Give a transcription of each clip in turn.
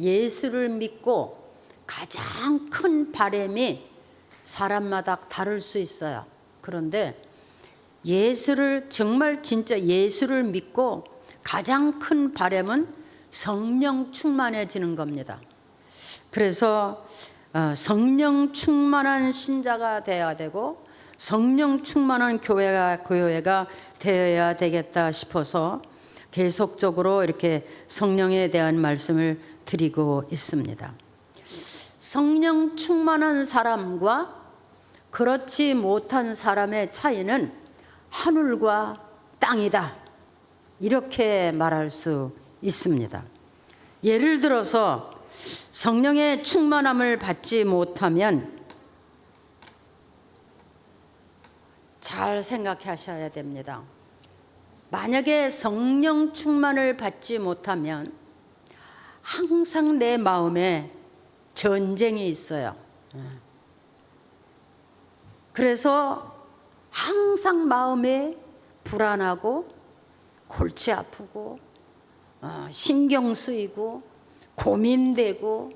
예수를 믿고 가장 큰 바람이 사람마다 다를 수 있어요. 그런데 예수를 정말 진짜 예수를 믿고 가장 큰 바람은 성령 충만해지는 겁니다. 그래서 성령 충만한 신자가 되어야 되고 성령 충만한 교회가 되어야 되겠다 싶어서 계속적으로 이렇게 성령에 대한 말씀을 드리고 있습니다. 성령 충만한 사람과 그렇지 못한 사람의 차이는 하늘과 땅이다, 이렇게 말할 수 있습니다. 예를 들어서 성령의 충만함을 받지 못하면 잘 생각하셔야 됩니다. 만약에 성령 충만을 받지 못하면 항상 내 마음에 전쟁이 있어요. 그래서 항상 마음에 불안하고 골치 아프고 신경 쓰이고 고민되고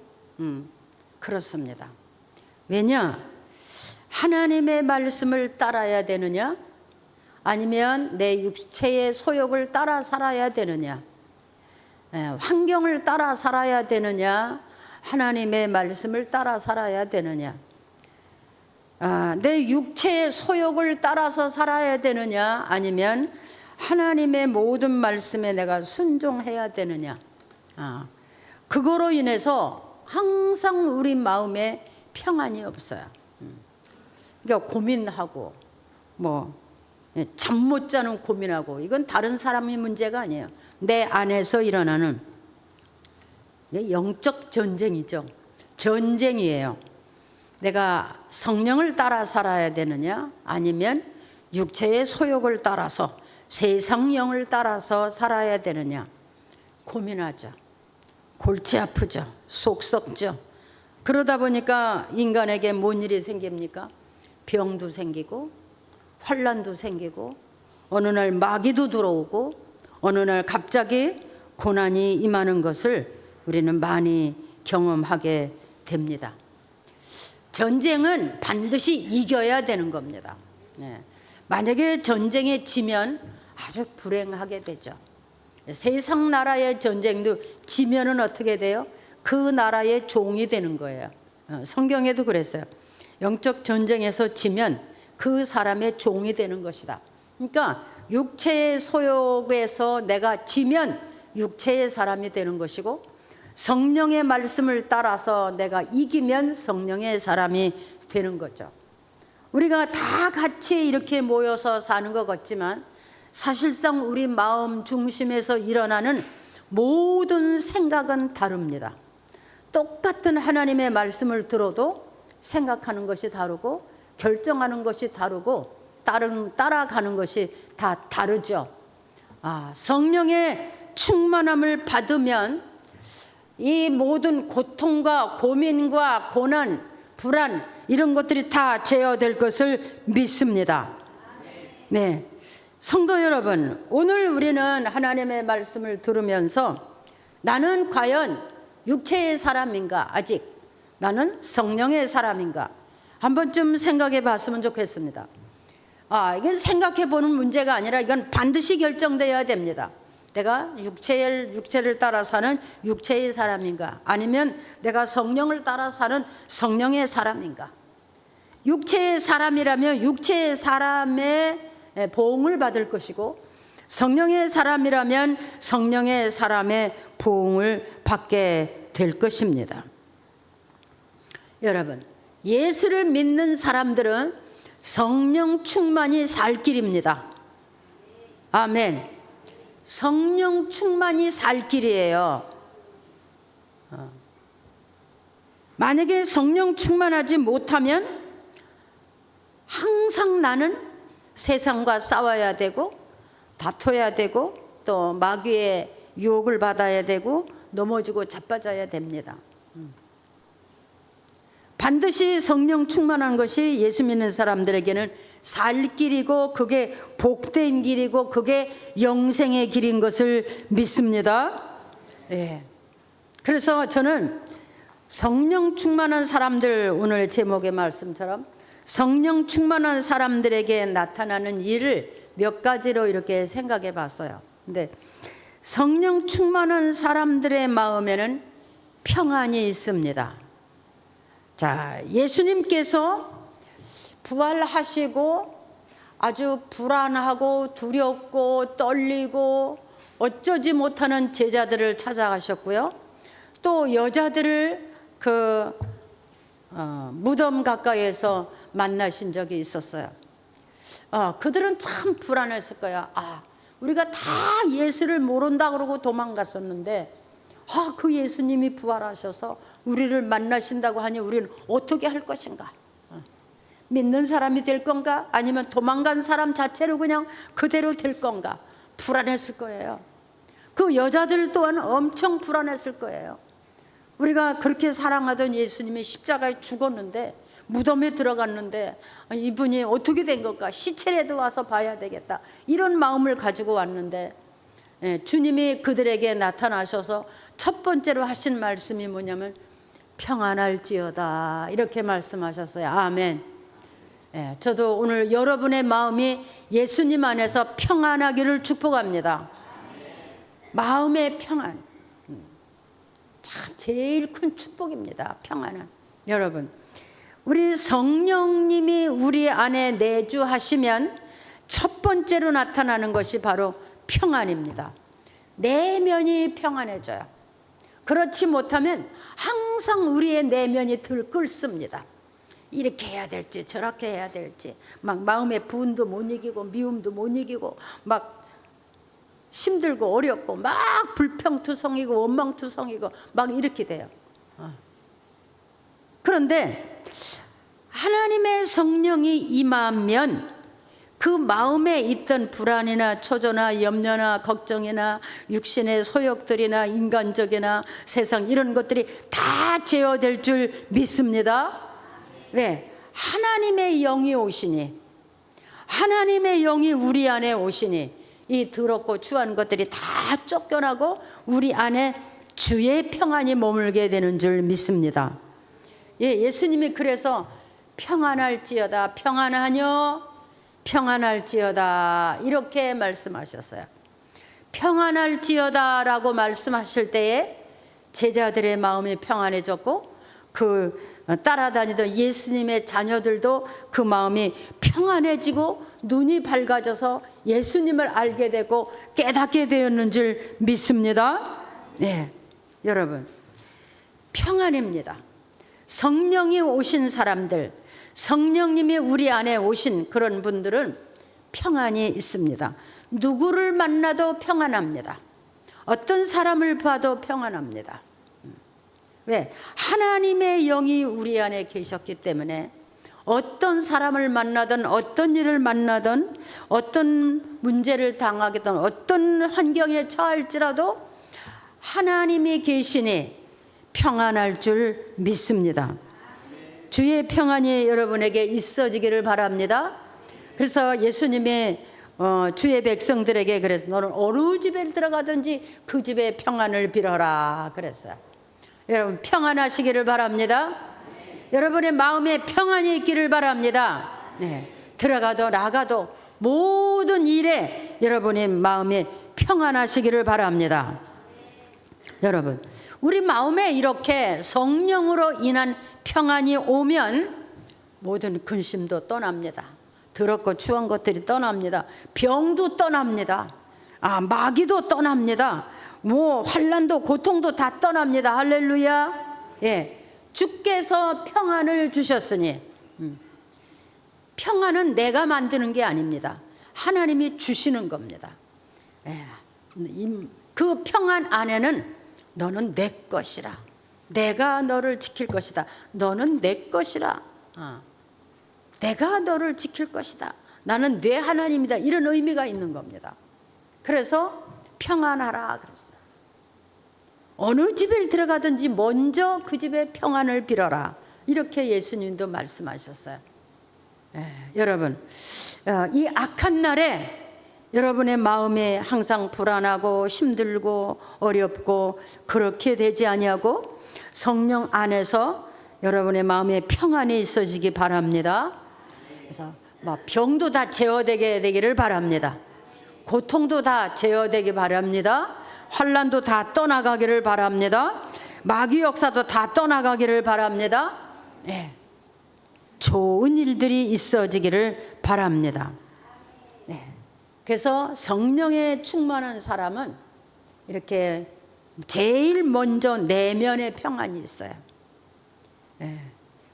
그렇습니다. 왜냐? 하나님의 말씀을 따라야 되느냐? 아니면 내 육체의 소욕을 따라 살아야 되느냐? 환경을 따라 살아야 되느냐? 하나님의 말씀을 따라 살아야 되느냐? 내 육체의 소욕을 따라서 살아야 되느냐? 아니면 하나님의 모든 말씀에 내가 순종해야 되느냐? 그거로 인해서 항상 우리 마음에 평안이 없어요. 그러니까 고민하고 잠 못 자는 고민하고, 이건 다른 사람의 문제가 아니에요. 내 안에서 일어나는 영적 전쟁이죠. 전쟁이에요. 내가 성령을 따라 살아야 되느냐, 아니면 육체의 소욕을 따라서 세상 영을 따라서 살아야 되느냐 고민하죠. 골치 아프죠. 속 썩죠. 그러다 보니까 인간에게 뭔 일이 생깁니까? 병도 생기고 환난도 생기고 어느 날 마귀도 들어오고 어느 날 갑자기 고난이 임하는 것을 우리는 많이 경험하게 됩니다. 전쟁은 반드시 이겨야 되는 겁니다. 만약에 전쟁에 지면 아주 불행하게 되죠. 세상 나라의 전쟁도 지면은 어떻게 돼요? 그 나라의 종이 되는 거예요. 성경에도 그랬어요. 영적 전쟁에서 지면 그 사람의 종이 되는 것이다. 그러니까 육체의 소욕에서 내가 지면 육체의 사람이 되는 것이고, 성령의 말씀을 따라서 내가 이기면 성령의 사람이 되는 거죠. 우리가 다 같이 이렇게 모여서 사는 것 같지만 사실상 우리 마음 중심에서 일어나는 모든 생각은 다릅니다. 똑같은 하나님의 말씀을 들어도 생각하는 것이 다르고 결정하는 것이 다르고 따라가는 것이 다 다르죠. 성령의 충만함을 받으면 이 모든 고통과 고민과 고난, 불안, 이런 것들이 다 제어될 것을 믿습니다. 네, 성도 여러분, 오늘 우리는 하나님의 말씀을 들으면서 나는 과연 육체의 사람인가, 아직 나는 성령의 사람인가 한 번쯤 생각해 봤으면 좋겠습니다. 이건 생각해 보는 문제가 아니라 이건 반드시 결정되어야 됩니다. 내가 육체를 따라 사는 육체의 사람인가, 아니면 내가 성령을 따라 사는 성령의 사람인가. 육체의 사람이라면 육체의 사람의 보응을 받을 것이고, 성령의 사람이라면 성령의 사람의 보응을 받게 될 것입니다. 여러분, 예수를 믿는 사람들은 성령 충만히 살 길입니다. 아멘. 성령 충만히 살 길이에요. 만약에 성령 충만하지 못하면 항상 나는 세상과 싸워야 되고 다퉈야 되고 또 마귀의 유혹을 받아야 되고 넘어지고 자빠져야 됩니다. 반드시 성령 충만한 것이 예수 믿는 사람들에게는 살 길이고, 그게 복된 길이고, 그게 영생의 길인 것을 믿습니다. 예. 그래서 저는 성령 충만한 사람들, 오늘 제목의 말씀처럼 성령 충만한 사람들에게 나타나는 일을 몇 가지로 이렇게 생각해 봤어요. 근데 성령 충만한 사람들의 마음에는 평안이 있습니다. 자, 예수님께서 부활하시고 아주 불안하고 두렵고 떨리고 어쩌지 못하는 제자들을 찾아가셨고요. 또 여자들을 무덤 가까이에서 만나신 적이 있었어요. 그들은 참 불안했을 거야. 우리가 다 예수를 모른다 그러고 도망갔었는데 그 예수님이 부활하셔서 우리를 만나신다고 하니 우리는 어떻게 할 것인가? 믿는 사람이 될 건가? 아니면 도망간 사람 자체로 그냥 그대로 될 건가? 불안했을 거예요. 그 여자들 또한 엄청 불안했을 거예요. 우리가 그렇게 사랑하던 예수님이 십자가에 죽었는데 무덤에 들어갔는데 이분이 어떻게 된 걸까? 시체라도 와서 봐야 되겠다. 이런 마음을 가지고 왔는데 주님이 그들에게 나타나셔서 첫 번째로 하신 말씀이 뭐냐면 평안할지어다 이렇게 말씀하셨어요. 아멘. 저도 오늘 여러분의 마음이 예수님 안에서 평안하기를 축복합니다. 마음의 평안 참 제일 큰 축복입니다. 평안은. 여러분, 우리 성령님이 우리 안에 내주하시면 첫 번째로 나타나는 것이 바로 평안입니다. 내면이 평안해져요. 그렇지 못하면 항상 우리의 내면이 들끓습니다. 이렇게 해야 될지 저렇게 해야 될지 막 마음의 분도 못 이기고 미움도 못 이기고 막 힘들고 어렵고 막 불평투성이고 원망투성이고 막 이렇게 돼요. 그런데 하나님의 성령이 임하면 그 마음에 있던 불안이나 초조나 염려나 걱정이나 육신의 소욕들이나 인간적이나 세상 이런 것들이 다 제어될 줄 믿습니다. 왜? 하나님의 영이 오시니, 하나님의 영이 우리 안에 오시니 이 더럽고 추한 것들이 다 쫓겨나고 우리 안에 주의 평안이 머물게 되는 줄 믿습니다. 예수님이 그래서 평안할지어다, 평안하뇨, 평안할지어다 이렇게 말씀하셨어요. 평안할지어다라고 말씀하실 때에 제자들의 마음이 평안해졌고 따라다니던 예수님의 자녀들도 그 마음이 평안해지고 눈이 밝아져서 예수님을 알게 되고 깨닫게 되었는 줄 믿습니다. 여러분, 평안입니다. 성령이 오신 사람들, 성령님이 우리 안에 오신 그런 분들은 평안이 있습니다. 누구를 만나도 평안합니다. 어떤 사람을 봐도 평안합니다. 왜? 하나님의 영이 우리 안에 계셨기 때문에 어떤 사람을 만나든 어떤 일을 만나든 어떤 문제를 당하겠든 어떤 환경에 처할지라도 하나님이 계시니 평안할 줄 믿습니다. 주의 평안이 여러분에게 있어지기를 바랍니다. 그래서 예수님이 주의 백성들에게 그래서 너는 어느 집에 들어가든지 그 집에 평안을 빌어라 그랬어요. 여러분 평안하시기를 바랍니다. 여러분의 마음에 평안이 있기를 바랍니다. 들어가도 나가도 모든 일에 여러분의 마음에 평안하시기를 바랍니다. 여러분, 우리 마음에 이렇게 성령으로 인한 평안이 오면 모든 근심도 떠납니다. 더럽고 추한 것들이 떠납니다. 병도 떠납니다. 마귀도 떠납니다. 환난도 고통도 다 떠납니다. 할렐루야. 주께서 평안을 주셨으니 평안은 내가 만드는 게 아닙니다. 하나님이 주시는 겁니다. 그 평안 안에는 너는 내 것이라, 내가 너를 지킬 것이다, 너는 내 것이라, 내가 너를 지킬 것이다, 나는 내 하나님이다, 이런 의미가 있는 겁니다. 그래서 평안하라 그랬어요. 어느 집에 들어가든지 먼저 그 집에 평안을 빌어라 이렇게 예수님도 말씀하셨어요. 여러분, 이 악한 날에 여러분의 마음에 항상 불안하고 힘들고 어렵고 그렇게 되지 아니하고 성령 안에서 여러분의 마음에 평안이 있어지기 바랍니다. 그래서 병도 다 제어되게 되기를 바랍니다. 고통도 다 제어되기 바랍니다. 환난도 다 떠나가기를 바랍니다. 마귀 역사도 다 떠나가기를 바랍니다. 네. 좋은 일들이 있어지기를 바랍니다. 네. 그래서 성령에 충만한 사람은 이렇게 제일 먼저 내면의 평안이 있어요. 네.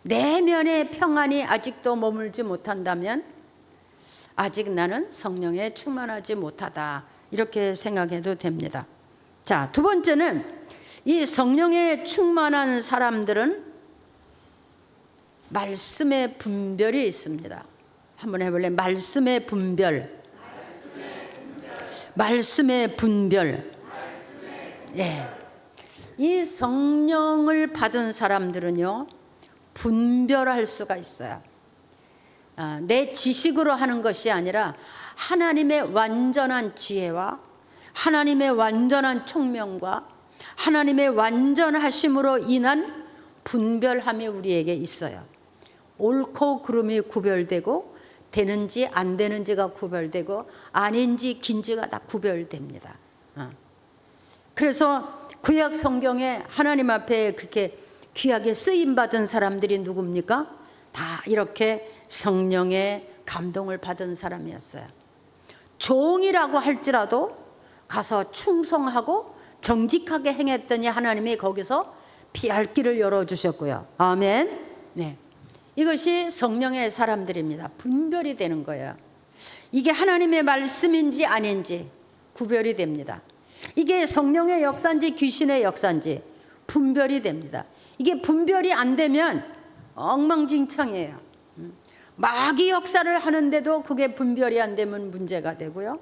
내면의 평안이 아직도 머물지 못한다면 아직 나는 성령에 충만하지 못하다, 이렇게 생각해도 됩니다. 자, 두 번째는 이 성령에 충만한 사람들은 말씀의 분별이 있습니다. 한번 해볼래? 말씀의 분별. 말씀의 분별. 예. 이 성령을 받은 사람들은요, 분별할 수가 있어요. 내 지식으로 하는 것이 아니라 하나님의 완전한 지혜와 하나님의 완전한 총명과 하나님의 완전하심으로 인한 분별함이 우리에게 있어요. 옳고 그름이 구별되고 되는지 안 되는지가 구별되고 아닌지 긴지가 다 구별됩니다. 그래서 구약 성경에 하나님 앞에 그렇게 귀하게 쓰임받은 사람들이 누굽니까? 다 이렇게 성령의 감동을 받은 사람이었어요. 종이라고 할지라도 가서 충성하고 정직하게 행했더니 하나님이 거기서 피할 길을 열어주셨고요. 아멘. 네. 이것이 성령의 사람들입니다. 분별이 되는 거예요. 이게 하나님의 말씀인지 아닌지 구별이 됩니다. 이게 성령의 역사인지 귀신의 역사인지 분별이 됩니다. 이게 분별이 안 되면 엉망진창이에요. 마귀 역사를 하는데도 그게 분별이 안 되면 문제가 되고요.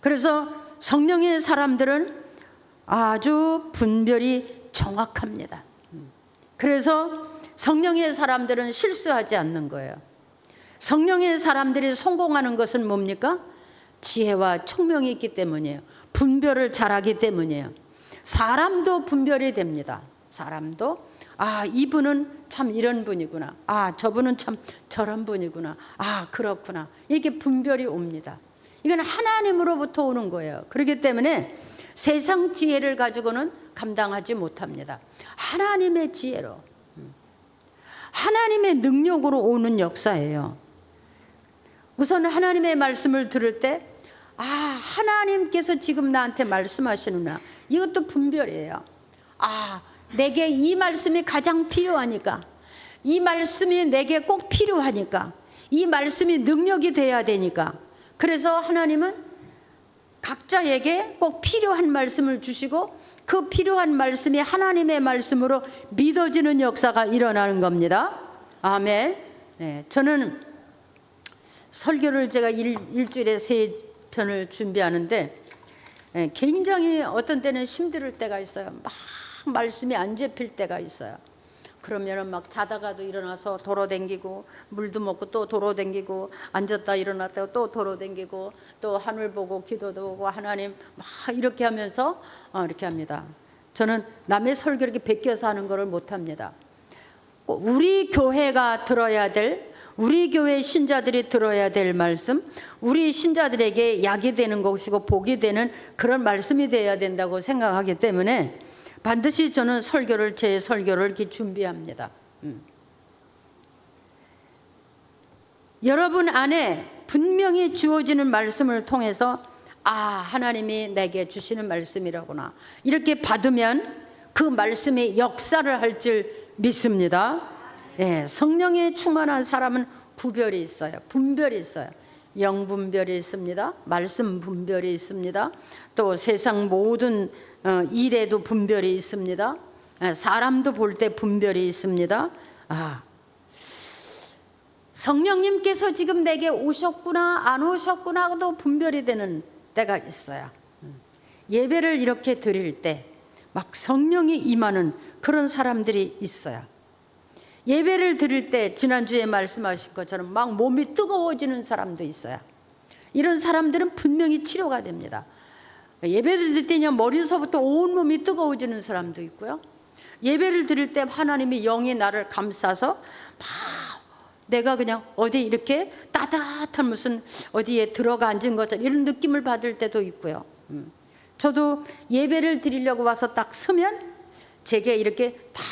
그래서 성령의 사람들은 아주 분별이 정확합니다. 그래서 성령의 사람들은 실수하지 않는 거예요. 성령의 사람들이 성공하는 것은 뭡니까? 지혜와 총명이 있기 때문이에요. 분별을 잘하기 때문이에요. 사람도 분별이 됩니다. 사람도 이분은 참 이런 분이구나. 저분은 참 저런 분이구나. 그렇구나. 이렇게 분별이 옵니다. 이건 하나님으로부터 오는 거예요. 그렇기 때문에 세상 지혜를 가지고는 감당하지 못합니다. 하나님의 지혜로, 하나님의 능력으로 오는 역사예요. 우선 하나님의 말씀을 들을 때 하나님께서 지금 나한테 말씀하시는구나. 이것도 분별이에요. 내게 이 말씀이 가장 필요하니까, 이 말씀이 내게 꼭 필요하니까, 이 말씀이 능력이 돼야 되니까. 그래서 하나님은 각자에게 꼭 필요한 말씀을 주시고 그 필요한 말씀이 하나님의 말씀으로 믿어지는 역사가 일어나는 겁니다. 아멘. 네, 저는 설교를 제가 일주일에 3편을 준비하는데 굉장히 어떤 때는 힘들 때가 있어요. 막 말씀이 안 잡힐 때가 있어요. 그러면은 막 자다가도 일어나서 돌아다니고 물도 먹고 또 돌아다니고 앉았다 일어났다가 또 돌아다니고 또 하늘 보고 기도도 하고 하나님 막 이렇게 하면서 이렇게 합니다. 저는 남의 설교 이렇게 베껴서 하는 거를 못 합니다. 우리 교회가 들어야 될, 우리 교회 신자들이 들어야 될 말씀, 우리 신자들에게 약이 되는 것이고 복이 되는 그런 말씀이 되어야 된다고 생각하기 때문에 반드시 저는 제 설교를 이렇게 준비합니다. 여러분 안에 분명히 주어지는 말씀을 통해서 하나님이 내게 주시는 말씀이라구나, 이렇게 받으면 그 말씀이 역사를 할 줄 믿습니다. 네, 성령에 충만한 사람은 구별이 있어요. 분별이 있어요. 영분별이 있습니다. 말씀 분별이 있습니다. 또 세상 모든 일에도 분별이 있습니다. 사람도 볼 때 분별이 있습니다. 성령님께서 지금 내게 오셨구나 안 오셨구나도 분별이 되는 때가 있어요. 예배를 이렇게 드릴 때 막 성령이 임하는 그런 사람들이 있어요. 예배를 드릴 때 지난주에 말씀하신 것처럼 막 몸이 뜨거워지는 사람도 있어요. 이런 사람들은 분명히 치료가 됩니다. 예배를 드릴 때 그냥 머리서부터 온몸이 뜨거워지는 사람도 있고요. 예배를 드릴 때 하나님이 영이 나를 감싸서 막 내가 그냥 어디 이렇게 따뜻한 무슨 어디에 들어가 앉은 것처럼 이런 느낌을 받을 때도 있고요. 저도 예배를 드리려고 와서 딱 서면 제게 이렇게 다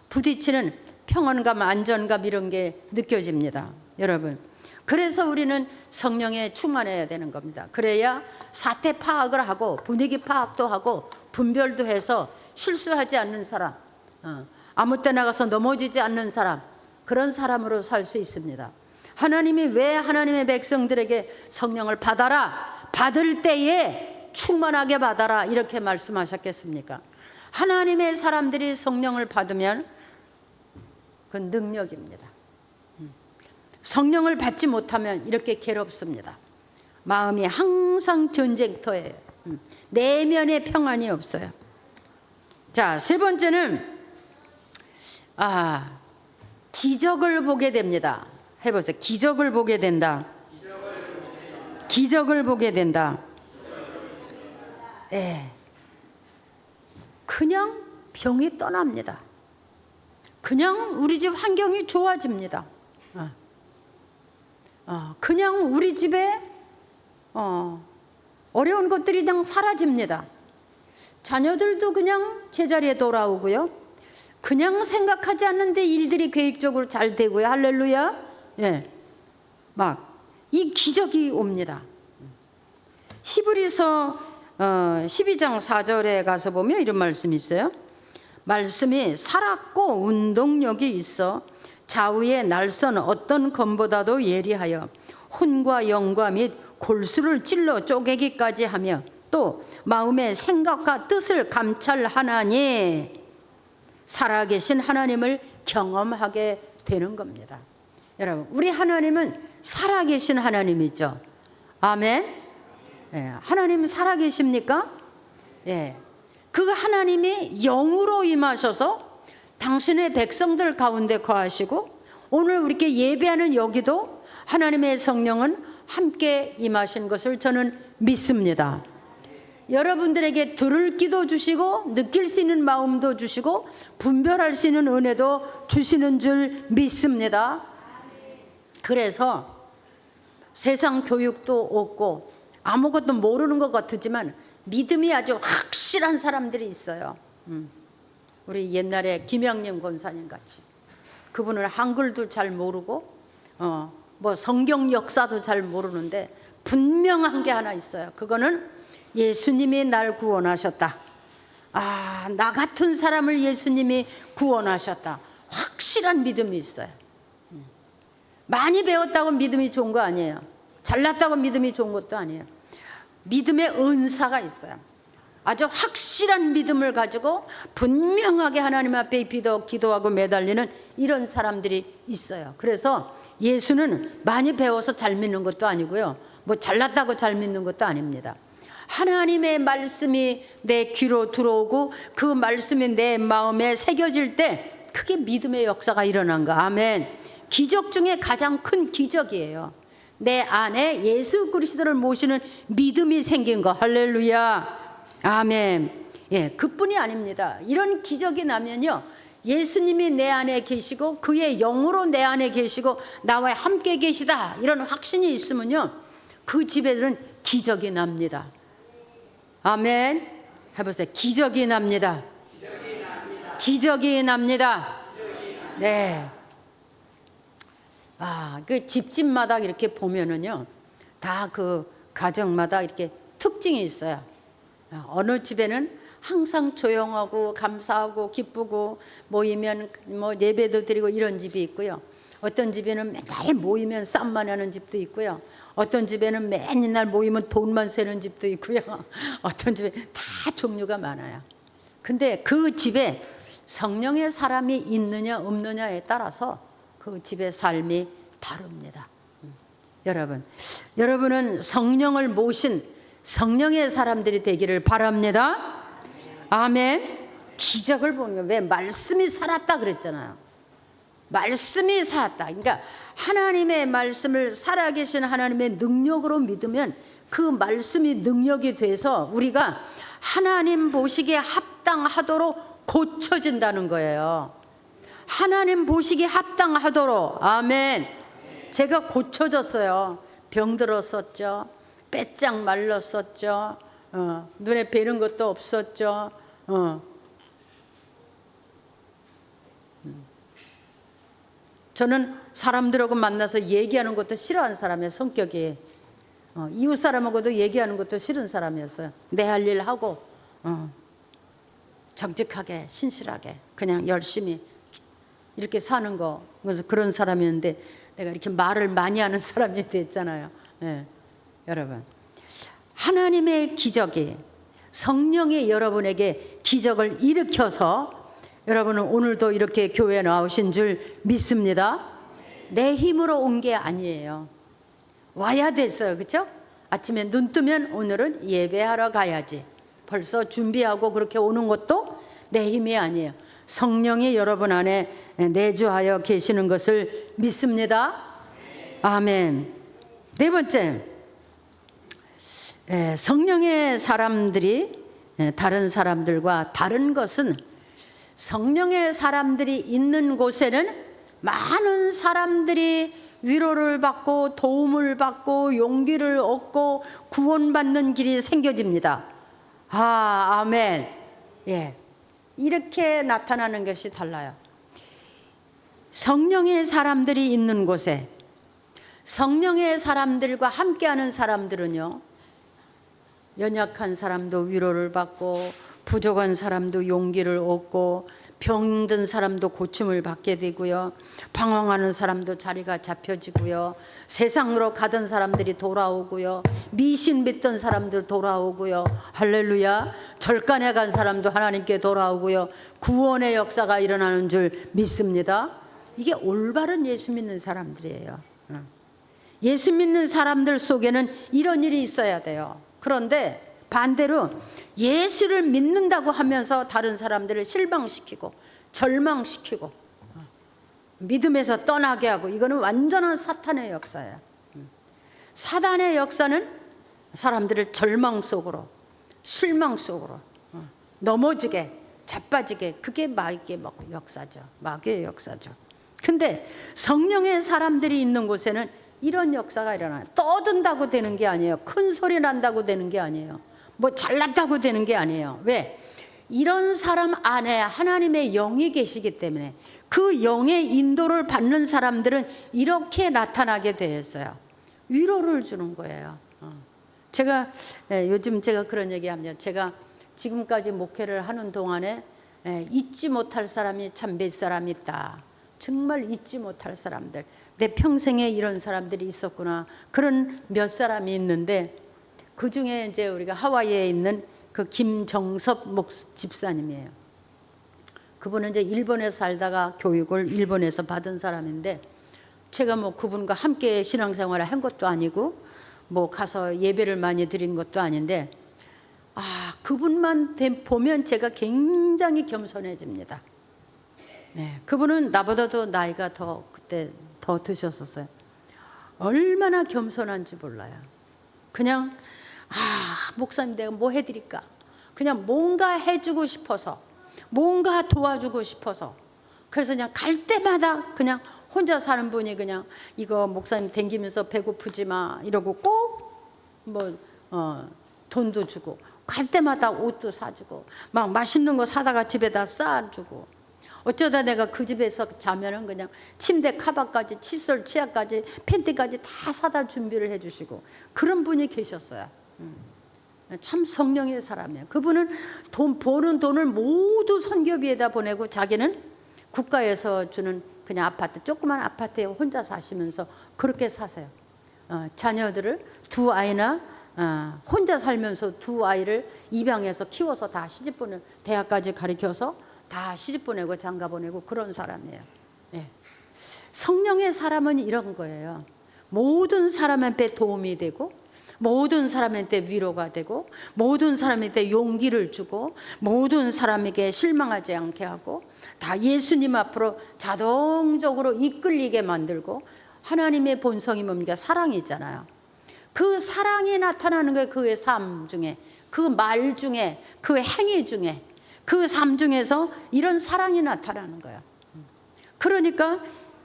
부딪히는 평안감, 안전감 이런 게 느껴집니다. 여러분, 그래서 우리는 성령에 충만해야 되는 겁니다. 그래야 사태 파악을 하고 분위기 파악도 하고 분별도 해서 실수하지 않는 사람, 아무 때 나가서 넘어지지 않는 사람, 그런 사람으로 살 수 있습니다. 하나님이 왜 하나님의 백성들에게 성령을 받아라, 받을 때에 충만하게 받아라 이렇게 말씀하셨겠습니까? 하나님의 사람들이 성령을 받으면 그건 능력입니다. 성령을 받지 못하면 이렇게 괴롭습니다. 마음이 항상 전쟁터예요. 내면의 평안이 없어요. 자, 세 번째는 기적을 보게 됩니다. 해보세요. 기적을 보게 된다. 기적을 보게 된다. 그냥 병이 떠납니다. 그냥 우리 집 환경이 좋아집니다. 그냥 우리 집에 어려운 것들이 그냥 사라집니다. 자녀들도 그냥 제자리에 돌아오고요. 그냥 생각하지 않는데 일들이 계획적으로 잘 되고요. 할렐루야. 막 이 기적이 옵니다. 히브리서 12장 4절에 가서 보면 이런 말씀이 있어요. 말씀이 살았고 운동력이 있어 좌우의 날선 어떤 검보다도 예리하여 혼과 영과 및 골수를 찔러 쪼개기까지 하며 또 마음의 생각과 뜻을 감찰하나니 살아계신 하나님을 경험하게 되는 겁니다. 여러분, 우리 하나님은 살아계신 하나님이죠. 아멘. 하나님 살아계십니까? 그 하나님이 영으로 임하셔서 당신의 백성들 가운데 거하시고 오늘 우리께 예배하는 여기도 하나님의 성령은 함께 임하신 것을 저는 믿습니다. 여러분들에게 들을 귀도 주시고 느낄 수 있는 마음도 주시고 분별할 수 있는 은혜도 주시는 줄 믿습니다. 그래서 세상 교육도 없고 아무것도 모르는 것 같지만 믿음이 아주 확실한 사람들이 있어요. 우리 옛날에 김양림 권사님 같이 그분은 한글도 잘 모르고 뭐 성경 역사도 잘 모르는데 분명한 게 하나 있어요. 그거는 예수님이 날 구원하셨다. 나 같은 사람을 예수님이 구원하셨다. 확실한 믿음이 있어요. 많이 배웠다고 믿음이 좋은 거 아니에요. 잘났다고 믿음이 좋은 것도 아니에요. 믿음의 은사가 있어요. 아주 확실한 믿음을 가지고 분명하게 하나님 앞에 기도하고 매달리는 이런 사람들이 있어요. 그래서 예수는 많이 배워서 잘 믿는 것도 아니고요. 뭐 잘났다고 잘 믿는 것도 아닙니다. 하나님의 말씀이 내 귀로 들어오고 그 말씀이 내 마음에 새겨질 때 그게 믿음의 역사가 일어난 거. 아멘. 기적 중에 가장 큰 기적이에요. 내 안에 예수 그리스도를 모시는 믿음이 생긴 거. 할렐루야. 아멘. 그뿐이 아닙니다. 이런 기적이 나면요, 예수님이 내 안에 계시고 그의 영으로 내 안에 계시고 나와 함께 계시다 이런 확신이 있으면요, 그 집에는 기적이 납니다. 아멘. 해보세요. 기적이 납니다. 기적이 납니다. 네. 그 집집마다 이렇게 보면은요, 다 그 가정마다 이렇게 특징이 있어요. 어느 집에는 항상 조용하고 감사하고 기쁘고 모이면 뭐 예배도 드리고 이런 집이 있고요. 어떤 집에는 맨날 모이면 싸움만 하는 집도 있고요. 어떤 집에는 맨날 모이면 돈만 세는 집도 있고요. 어떤 집에 다 종류가 많아요. 근데 그 집에 성령의 사람이 있느냐 없느냐에 따라서 그 집의 삶이 다릅니다. 여러분은 성령을 모신 성령의 사람들이 되기를 바랍니다. 아멘. 기적을 보면 왜 말씀이 살았다 그랬잖아요. 말씀이 살았다. 그러니까 하나님의 말씀을 살아계신 하나님의 능력으로 믿으면 그 말씀이 능력이 돼서 우리가 하나님 보시기에 합당하도록 고쳐진다는 거예요. 하나님 보시기에 합당하도록. 아멘. 제가 고쳐졌어요. 병들었었죠. 빼짝 말랐었죠. 눈에 뵈는 것도 없었죠. 저는 사람들하고 만나서 얘기하는 것도 싫어하는 사람의 성격이, 이웃 사람하고도 얘기하는 것도 싫은 사람이었어요. 내 할 일 하고 정직하게 신실하게 그냥 열심히 이렇게 사는 거. 그래서 그런 사람이었는데 내가 이렇게 말을 많이 하는 사람이 됐잖아요. 네. 여러분, 하나님의 기적이 성령이 여러분에게 기적을 일으켜서 여러분은 오늘도 이렇게 교회에 나오신 줄 믿습니다. 내 힘으로 온 게 아니에요. 와야 됐어요. 그렇죠? 아침에 눈 뜨면 오늘은 예배하러 가야지. 벌써 준비하고 그렇게 오는 것도 내 힘이 아니에요. 성령이 여러분 안에 내주하여 계시는 것을 믿습니다. 아멘. 네 번째, 성령의 사람들이 다른 사람들과 다른 것은 성령의 사람들이 있는 곳에는 많은 사람들이 위로를 받고 도움을 받고 용기를 얻고 구원받는 길이 생겨집니다. 아멘. 예. 이렇게 나타나는 것이 달라요. 성령의 사람들이 있는 곳에, 성령의 사람들과 함께하는 사람들은요, 연약한 사람도 위로를 받고 부족한 사람도 용기를 얻고 병든 사람도 고침을 받게 되고요, 방황하는 사람도 자리가 잡혀지고요, 세상으로 가던 사람들이 돌아오고요, 미신 믿던 사람들 돌아오고요, 할렐루야, 절간에 간 사람도 하나님께 돌아오고요, 구원의 역사가 일어나는 줄 믿습니다. 이게 올바른 예수 믿는 사람들이에요. 예수 믿는 사람들 속에는 이런 일이 있어야 돼요. 그런데 반대로 예수를 믿는다고 하면서 다른 사람들을 실망시키고 절망시키고 믿음에서 떠나게 하고, 이거는 완전한 사탄의 역사예요. 사단의 역사는 사람들을 절망 속으로, 실망 속으로 넘어지게, 자빠지게, 그게 마귀의 역사죠. 마귀의 역사죠. 근데 성령의 사람들이 있는 곳에는 이런 역사가 일어나요. 떠든다고 되는 게 아니에요. 큰 소리 난다고 되는 게 아니에요. 뭐 잘났다고 되는 게 아니에요. 왜? 이런 사람 안에 하나님의 영이 계시기 때문에 그 영의 인도를 받는 사람들은 이렇게 나타나게 되었어요. 위로를 주는 거예요. 제가 요즘 제가 그런 얘기합니다. 제가 지금까지 목회를 하는 동안에 잊지 못할 사람이 참 몇 사람 있다. 정말 잊지 못할 사람들, 내 평생에 이런 사람들이 있었구나, 그런 몇 사람이 있는데, 그 중에 이제 우리가 하와이에 있는 그 김정섭 집사님이에요. 그분은 이제 일본에서 살다가 교육을 일본에서 받은 사람인데, 제가 뭐 그분과 함께 신앙생활을 한 것도 아니고 뭐 가서 예배를 많이 드린 것도 아닌데, 그분만 보면 제가 굉장히 겸손해집니다. 네, 그분은 나보다도 나이가 그때 더 드셨었어요. 얼마나 겸손한지 몰라요. 그냥 목사님 내가 뭐 해드릴까? 그냥 뭔가 해주고 싶어서, 뭔가 도와주고 싶어서. 그래서 그냥 갈 때마다 그냥 혼자 사는 분이 그냥 이거 목사님 댕기면서 배고프지 마 이러고 꼭 뭐 돈도 주고, 갈 때마다 옷도 사주고, 막 맛있는 거 사다가 집에다 싸주고. 어쩌다 내가 그 집에서 자면은 그냥 침대 카바까지, 칫솔, 치약까지, 팬티까지 다 사다 준비를 해주시고, 그런 분이 계셨어요. 참 성령의 사람이에요. 그분은 버는 돈을 모두 선교비에다 보내고 자기는 국가에서 주는 그냥 아파트, 조그만 아파트에 혼자 사시면서 그렇게 사세요. 자녀들을 두 아이나 혼자 살면서 두 아이를 입양해서 키워서 다 시집 보내, 대학까지 가르쳐서 다 시집 보내고 장가 보내고 그런 사람이에요. 네. 성령의 사람은 이런 거예요. 모든 사람한테 도움이 되고 모든 사람한테 위로가 되고 모든 사람한테 용기를 주고 모든 사람에게 실망하지 않게 하고 다 예수님 앞으로 자동적으로 이끌리게 만들고 하나님의 본성이 뭡니까? 사랑이잖아요. 그 사랑이 나타나는 게 그의 삶 중에 그 말 중에 그 행위 중에 그 삶 중에서 이런 사랑이 나타나는 거예요. 그러니까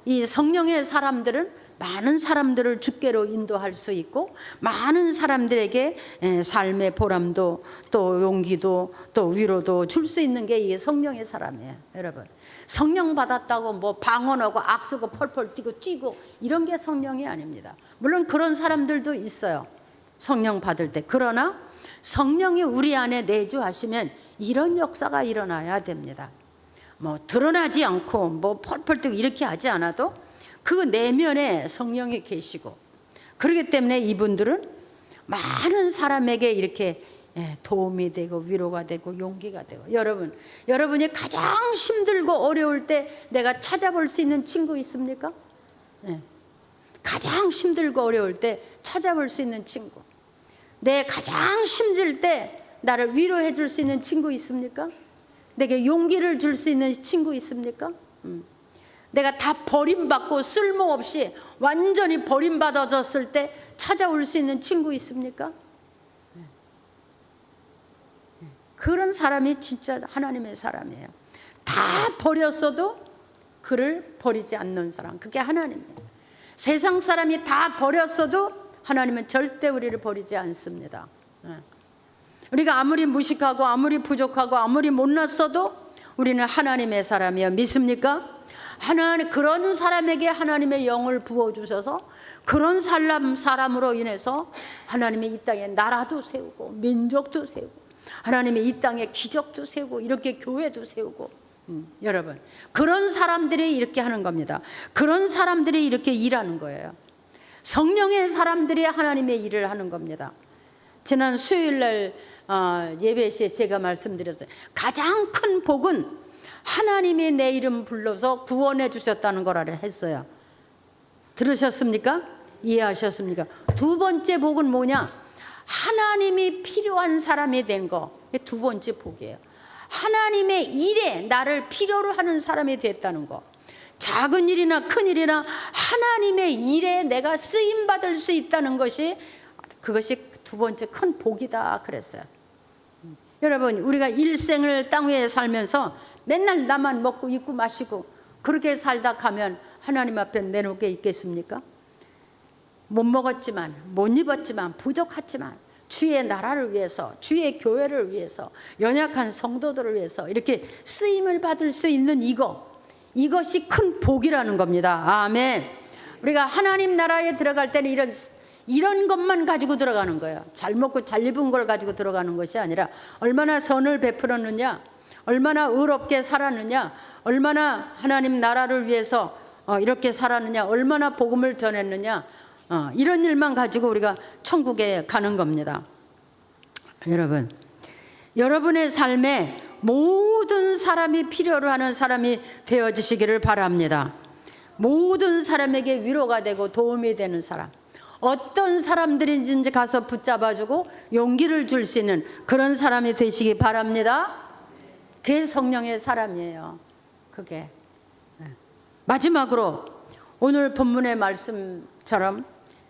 이 성령의 사람들은 많은 사람들을 주께로 인도할 수 있고 많은 사람들에게 삶의 보람도 또 용기도 또 위로도 줄 수 있는 게 이 성령의 사람이에요. 여러분, 성령 받았다고 뭐 방언하고 악쓰고 펄펄 뛰고 이런 게 성령이 아닙니다. 물론 그런 사람들도 있어요, 성령 받을 때. 그러나 성령이 우리 안에 내주하시면 이런 역사가 일어나야 됩니다. 뭐 드러나지 않고 뭐 펄펄 뛰고 이렇게 하지 않아도 그 내면에 성령이 계시고, 그렇기 때문에 이분들은 많은 사람에게 이렇게 도움이 되고 위로가 되고 용기가 되고. 여러분이 가장 힘들고 어려울 때 내가 찾아볼 수 있는 친구 있습니까? 가장 힘들고 어려울 때 찾아볼 수 있는 친구. 내 가장 힘들 때 나를 위로해 줄 수 있는 친구 있습니까? 내게 용기를 줄 수 있는 친구 있습니까? 내가 다 버림받고 쓸모없이 완전히 버림받아졌을 때 찾아올 수 있는 친구 있습니까? 그런 사람이 진짜 하나님의 사람이에요. 다 버렸어도 그를 버리지 않는 사람, 그게 하나님이에요. 세상 사람이 다 버렸어도 하나님은 절대 우리를 버리지 않습니다. 우리가 아무리 무식하고 아무리 부족하고 아무리 못났어도 우리는 하나님의 사람이에요. 믿습니까? 하나님, 그런 사람에게 하나님의 영을 부어주셔서 그런 사람으로 인해서 하나님이 이 땅에 나라도 세우고 민족도 세우고 하나님이 이 땅에 기적도 세우고 이렇게 교회도 세우고. 여러분, 그런 사람들이 이렇게 하는 겁니다. 그런 사람들이 이렇게 일하는 거예요. 성령의 사람들이 하나님의 일을 하는 겁니다. 지난 수요일날 예배 시에 제가 말씀드렸어요. 가장 큰 복은 하나님이 내 이름 불러서 구원해 주셨다는 거라 했어요. 들으셨습니까? 이해하셨습니까? 두 번째 복은 뭐냐? 하나님이 필요한 사람이 된 거. 이게 두 번째 복이에요. 하나님의 일에 나를 필요로 하는 사람이 됐다는 거. 작은 일이나 큰 일이나 하나님의 일에 내가 쓰임 받을 수 있다는 것이, 그것이 두 번째 큰 복이다 그랬어요. 여러분, 우리가 일생을 땅 위에 살면서 맨날 나만 먹고 입고 마시고 그렇게 살다 가면 하나님 앞에 내놓을 게 있겠습니까? 못 먹었지만 못 입었지만 부족했지만 주의 나라를 위해서, 주의 교회를 위해서, 연약한 성도들을 위해서 이렇게 쓰임을 받을 수 있는 이것이 큰 복이라는 겁니다. 아멘. 우리가 하나님 나라에 들어갈 때는 이런 것만 가지고 들어가는 거예요. 잘 먹고 잘 입은 걸 가지고 들어가는 것이 아니라 얼마나 선을 베풀었느냐, 얼마나 의롭게 살았느냐, 얼마나 하나님 나라를 위해서 이렇게 살았느냐, 얼마나 복음을 전했느냐, 이런 일만 가지고 우리가 천국에 가는 겁니다. 여러분, 여러분의 삶에 모든 사람이 필요로 하는 사람이 되어지시기를 바랍니다. 모든 사람에게 위로가 되고 도움이 되는 사람, 어떤 사람들인지 가서 붙잡아주고 용기를 줄 수 있는 그런 사람이 되시기 바랍니다. 그게 성령의 사람이에요. 그게. 마지막으로 오늘 본문의 말씀처럼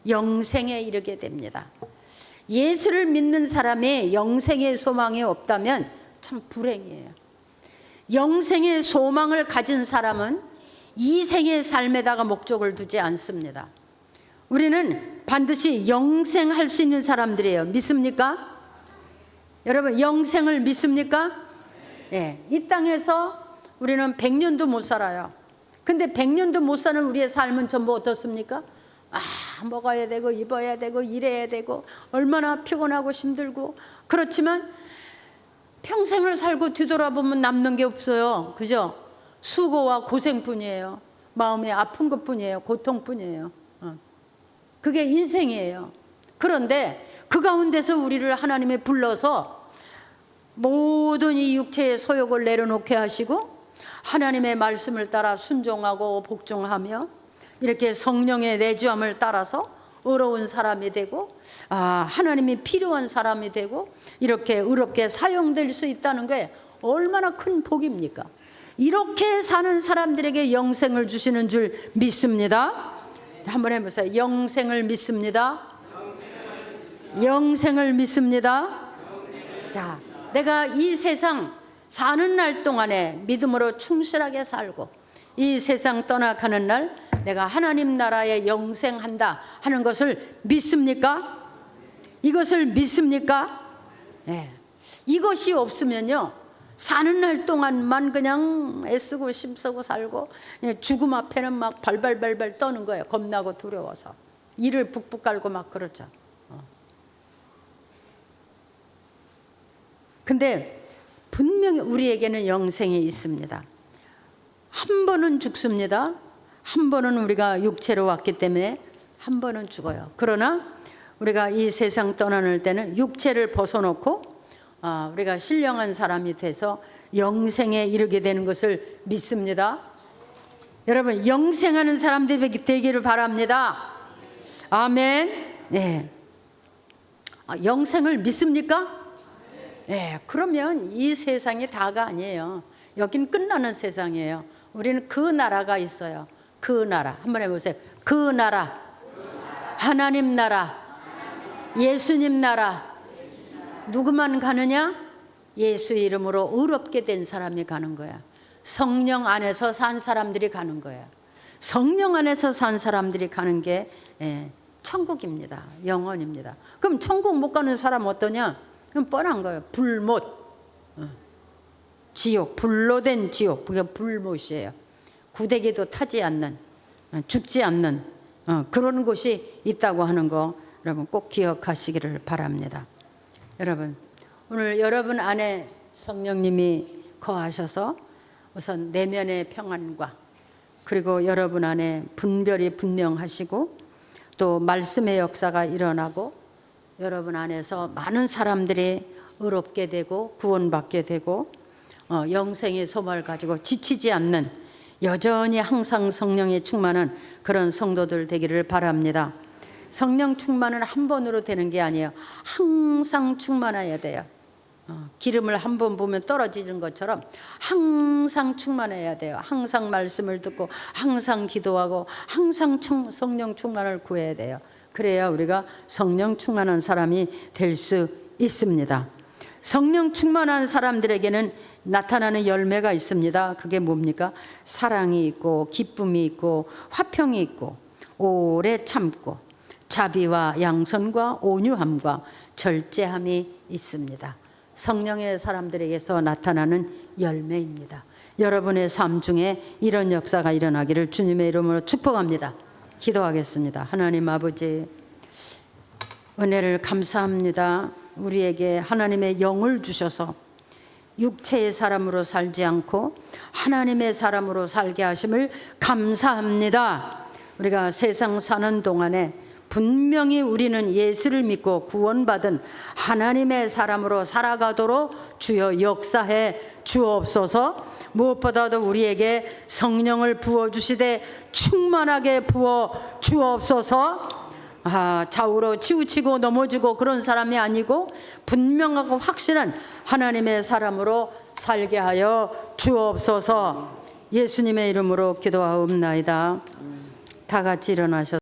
영생에 이르게 됩니다. 예수를 믿는 사람이 영생의 소망이 없다면 참 불행이에요. 영생의 소망을 가진 사람은 이 생의 삶에다가 목적을 두지 않습니다. 우리는 반드시 영생할 수 있는 사람들이에요. 믿습니까? 여러분, 영생을 믿습니까? 예, 이 땅에서 우리는 100년도 못 살아요. 근데 100년도 못 사는 우리의 삶은 전부 어떻습니까? 먹어야 되고 입어야 되고 일해야 되고 얼마나 피곤하고 힘들고. 그렇지만 평생을 살고 뒤돌아보면 남는 게 없어요. 그죠? 수고와 고생뿐이에요. 마음이 아픈 것뿐이에요. 고통뿐이에요. 그게 인생이에요. 그런데 그 가운데서 우리를 하나님이 불러서 모든 이 육체의 소욕을 내려놓게 하시고 하나님의 말씀을 따라 순종하고 복종하며 이렇게 성령의 내주함을 따라서 의로운 사람이 되고 하나님이 필요한 사람이 되고 이렇게 의롭게 사용될 수 있다는 게 얼마나 큰 복입니까? 이렇게 사는 사람들에게 영생을 주시는 줄 믿습니다. 한번 해보세요. 영생을 믿습니다. 영생을 믿습니다. 자, 내가 이 세상 사는 날 동안에 믿음으로 충실하게 살고 이 세상 떠나가는 날 내가 하나님 나라에 영생한다 하는 것을 믿습니까? 이것을 믿습니까? 네. 이것이 없으면요, 사는 날 동안만 그냥 애쓰고 힘쓰고 살고 죽음 앞에는 막 발발발발 떠는 거예요. 겁나고 두려워서 이를 북북 깔고 막 그러죠. 근데 분명히 우리에게는 영생이 있습니다. 한 번은 죽습니다. 한 번은 우리가 육체로 왔기 때문에 한 번은 죽어요. 그러나 우리가 이 세상 떠나는 때는 육체를 벗어놓고 우리가 신령한 사람이 돼서 영생에 이르게 되는 것을 믿습니다. 여러분, 영생하는 사람들이 되기를 바랍니다. 아멘. 네. 영생을 믿습니까? 네. 그러면 이 세상이 다가 아니에요. 여긴 끝나는 세상이에요. 우리는 그 나라가 있어요. 그 나라. 한번 해보세요. 그 나라. 하나님 나라. 예수님 나라. 누구만 가느냐? 예수 이름으로 의롭게 된 사람이 가는 거야. 성령 안에서 산 사람들이 가는 거야. 성령 안에서 산 사람들이 가는 게 천국입니다. 영원입니다. 그럼 천국 못 가는 사람 어떠냐? 그럼 뻔한 거예요. 불못. 지옥. 불로 된 지옥. 그게 불못이에요. 구데기도 타지 않는, 죽지 않는 그런 곳이 있다고 하는 거 여러분 꼭 기억하시기를 바랍니다. 여러분, 오늘 여러분 안에 성령님이 거하셔서 우선 내면의 평안과 그리고 여러분 안에 분별이 분명하시고 또 말씀의 역사가 일어나고 여러분 안에서 많은 사람들이 의롭게 되고 구원받게 되고 영생의 소망을 가지고 지치지 않는 여전히 항상 성령에 충만한 그런 성도들 되기를 바랍니다. 성령 충만은 한 번으로 되는 게 아니에요. 항상 충만해야 돼요. 기름을 한 번 부으면 떨어지는 것처럼 항상 충만해야 돼요. 항상 말씀을 듣고 항상 기도하고 항상 성령 충만을 구해야 돼요. 그래야 우리가 성령 충만한 사람이 될 수 있습니다. 성령 충만한 사람들에게는 나타나는 열매가 있습니다. 그게 뭡니까? 사랑이 있고 기쁨이 있고 화평이 있고 오래 참고 자비와 양선과 온유함과 절제함이 있습니다. 성령의 사람들에게서 나타나는 열매입니다. 여러분의 삶 중에 이런 역사가 일어나기를 주님의 이름으로 축복합니다. 기도하겠습니다. 하나님 아버지, 은혜를 감사합니다. 우리에게 하나님의 영을 주셔서 육체의 사람으로 살지 않고 하나님의 사람으로 살게 하심을 감사합니다. 우리가 세상 사는 동안에 분명히 우리는 예수를 믿고 구원받은 하나님의 사람으로 살아가도록 주여 역사해 주옵소서. 무엇보다도 우리에게 성령을 부어주시되 충만하게 부어 주옵소서. 좌우로 치우치고 넘어지고 그런 사람이 아니고 분명하고 확실한 하나님의 사람으로 살게 하여 주옵소서. 예수님의 이름으로 기도하옵나이다. 다 같이 일어나셔서